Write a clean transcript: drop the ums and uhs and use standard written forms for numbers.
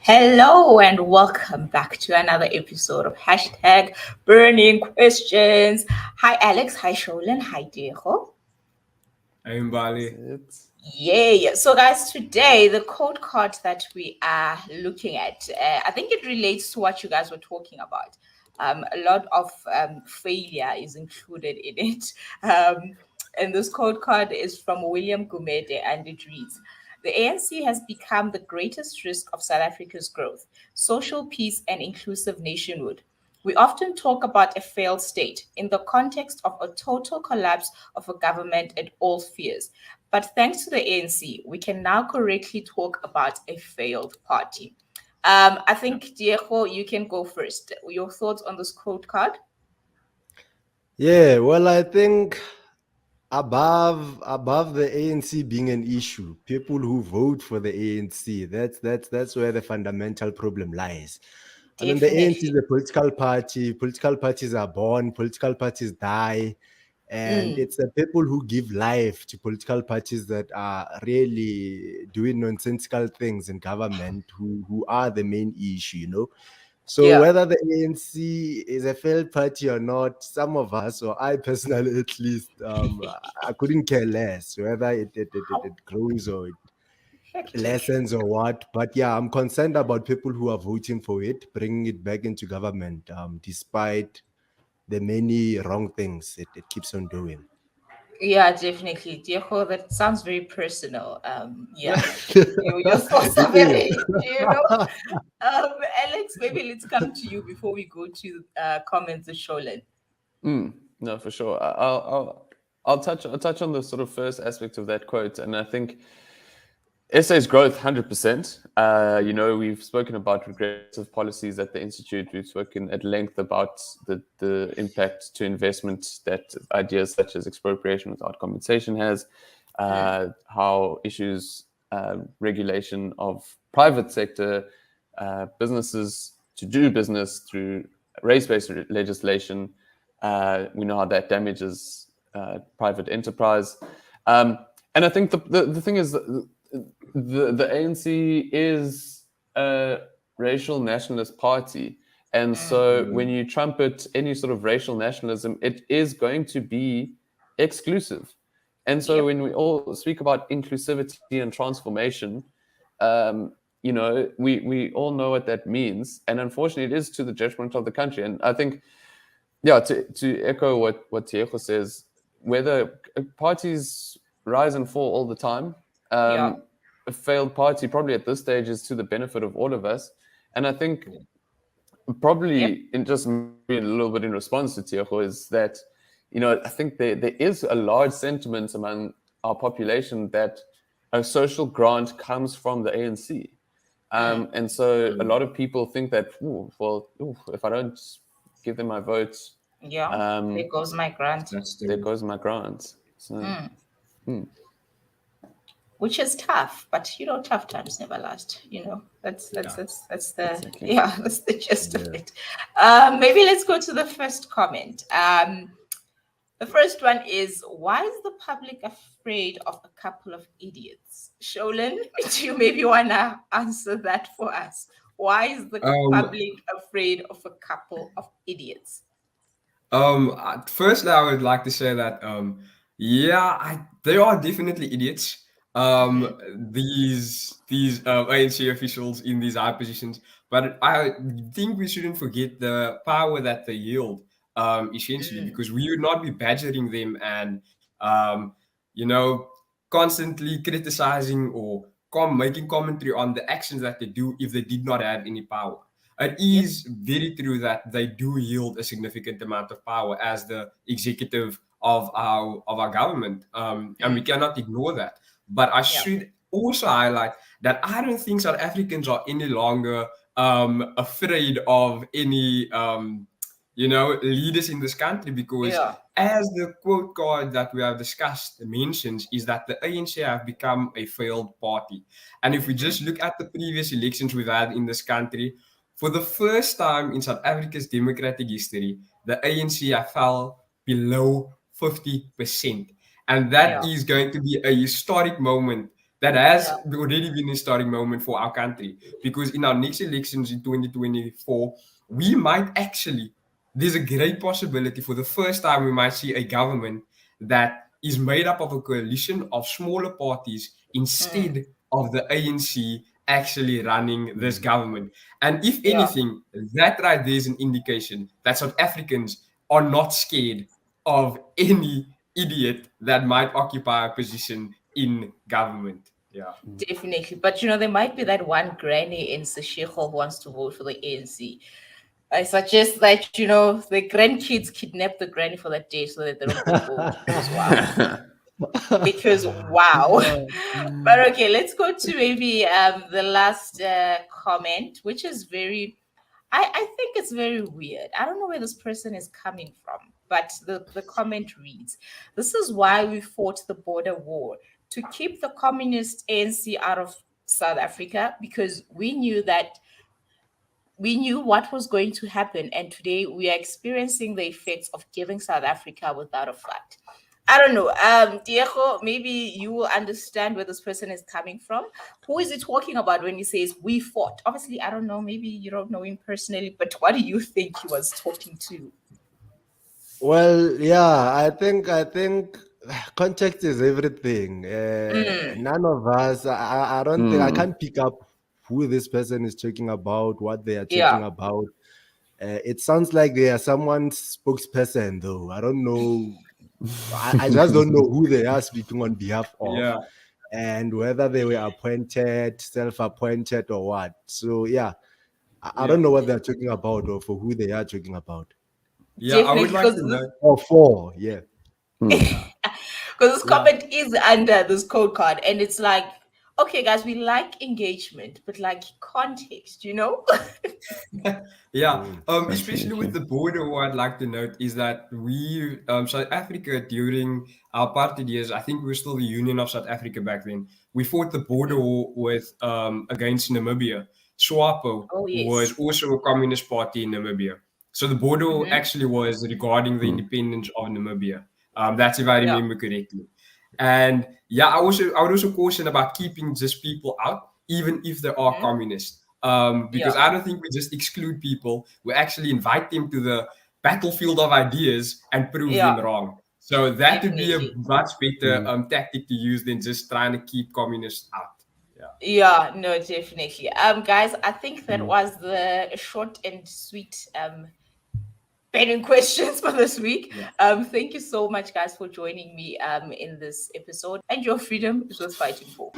Hello and welcome back to another episode of Hashtag Burning Questions. Hi Alex, hi Sholin, hi Diego. I'm Bali. Yay. So guys, today the code card that we are looking at, I think it relates to what you guys were talking about. A lot of failure is included in it. And this code card is from William Gumede and it reads, the ANC has become the greatest risk of South Africa's growth, social peace, and inclusive nationhood. We often talk about a failed state in the context of a total collapse of a government at all spheres. But thanks to the ANC, we can now correctly talk about a failed party. I think, Diego, you can go first. Your thoughts on this code card? Yeah, well, I think above the ANC being an issue, people who vote for the ANC, that's where the fundamental problem lies. I mean, the ANC is Definitely. a political party. Political parties are born, political parties die, and Mm, it's the people who give life to political parties that are really doing nonsensical things in government who are the main issue. So yeah. whether the ANC is a failed party or not, some of us, or I personally at least, I couldn't care less whether it grows or it Hectic. lessens or what. But yeah, I'm concerned about people who are voting for it, bringing it back into government, despite the many wrong things it keeps on doing. Yeah, definitely. Diego, that sounds very personal. Yeah. Your thoughts are It is. very, Alex, maybe let's come to you before we go to comments of Sholin. No, for sure. I'll touch on the sort of first aspect of that quote, and I think SA's growth, 100%. We've spoken about regressive policies at the institute. We've spoken at length about the impact to investment that ideas such as expropriation without compensation has, how issues regulation of private sector businesses to do business through race-based legislation. We know how that damages private enterprise. And I think the thing is that the ANC is a racial nationalist party. And so when you trumpet any sort of racial nationalism, it is going to be exclusive. And so when we all speak about inclusivity and transformation, we all know what that means. And unfortunately, it is to the detriment of the country. And I think, to echo what Diego says, whether parties rise and fall all the time, Yeah. a failed party probably at this stage is to the benefit of all of us. And I think probably in just maybe a little bit in response to Diego is that, I think there is a large sentiment among our population that a social grant comes from the ANC. And so a lot of people think that, if I don't give them my vote, Yeah. There goes my grant. there goes my grant. So, Which is tough, but tough times never last. That's the exactly. that's the gist of it. Maybe let's go to the first comment. The first one is, why is the public afraid of a couple of idiots? Sholin, do you maybe wanna answer that for us? Why is the public afraid of a couple of idiots? Firstly, I would like to say that they are definitely idiots. These ANC officials in these high positions, but I think we shouldn't forget the power that they yield. Essentially, because we would not be badgering them and you know constantly criticizing or making commentary on the actions that they do if they did not have any power. It Yep. is very true that they do yield a significant amount of power as the executive of our government, and we cannot ignore that. But I Yeah. should also highlight that I don't think South Africans are any longer afraid of any leaders in this country, because Yeah. as the quote card that we have discussed mentions, is that the ANC have become a failed party. And if we just look at the previous elections we've had in this country, for the first time in South Africa's democratic history, the ANC have fell below 50%. And that Yeah. is going to be a historic moment that has already been a historic moment for our country. Because in our next elections in 2024, we might actually, there's a great possibility for the first time we might see a government that is made up of a coalition of smaller parties instead of the ANC actually running this government. And if anything, that right there is an indication that South Africans are not scared of any idiot that might occupy a position in government. Yeah. Definitely. But you know, there might be that one granny in Seshego who wants to vote for the ANC. I suggest that, you know, the grandkids kidnap the granny for that day so that they don't go vote. Because wow. But okay, let's go to maybe the last comment, which is very, I think it's very weird. I don't know where this person is coming from, but the comment reads, "This is why we fought the border war, to keep the communist ANC out of South Africa, because we knew what was going to happen, and today we are experiencing the effects of giving South Africa without a fight." I don't know. Diego, maybe you will understand where this person is coming from. Who is he talking about when he says we fought? Obviously, I don't know. Maybe you don't know him personally, but what do you think he was talking to? Well, yeah, I think context is everything. None of us, I don't think I can't pick up who this person is talking about, what they are talking about. It sounds like they are someone's spokesperson, though. I don't know. I just don't know who they are speaking on behalf of, and whether they were appointed, self-appointed, or what. So yeah, I don't know what they're talking about or for who they are talking about. Yeah, I would like to know. Or for, yeah. Because this comment is under this code card, and it's like, okay, guys, we like engagement, but like context, you know? Especially with the border, what I'd like to note is that we, South Africa, during our apartheid years, I think we were still the Union of South Africa back then. We fought the border war with against Namibia. SWAPO was also a communist party in Namibia. So the border actually was regarding the independence of Namibia. That's if I remember correctly. And I would also caution about keeping just people out, even if they are communist. Because I don't think we just exclude people. We actually invite them to the battlefield of ideas and prove them wrong. So that would be a much better tactic to use than just trying to keep communists out. Yeah, no, definitely. Guys, I think that was the short and sweet burning questions for this week. Thank you so much, guys, for joining me in this episode. And your freedom is worth fighting for.